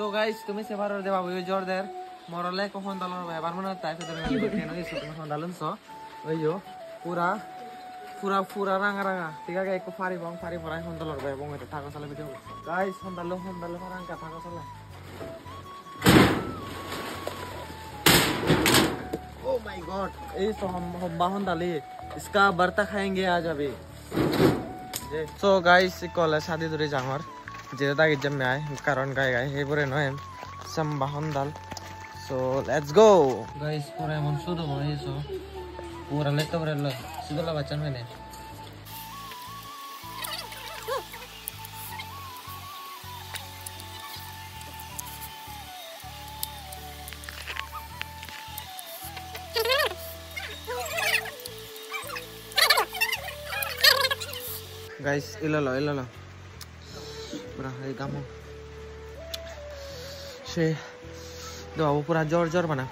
So guys, তুমি সেবার দে বাবু ওই জোর দের মরলে কখন দালর এবার মনে তাই ফেদরে কেন এই সুত কখন দালন সো ওই যো পুরা পুরা পুরা রাঙা রাঙা ঠিক আছে একটু ফারি বং ফারি পরাই হন দালর এবং এটা থাকা চলে ভিডিও গাইস হন দালো রাঙা থাকা চলে Oh my god, ये हम बाहन डाली इसका बर्ता खाएंगे आज अभी So guys, कॉल शादी दूरी जांगर जेदा ताकि जब में आए कारण गाय ये पूरे नो हम सम बाहन डाल So let's go guys पूरा हम शुरू हो ये सो पूरा लेते पूरे लो सीधा ला बच्चन में ने guys ilalo pura hai kamu she do pura jor bana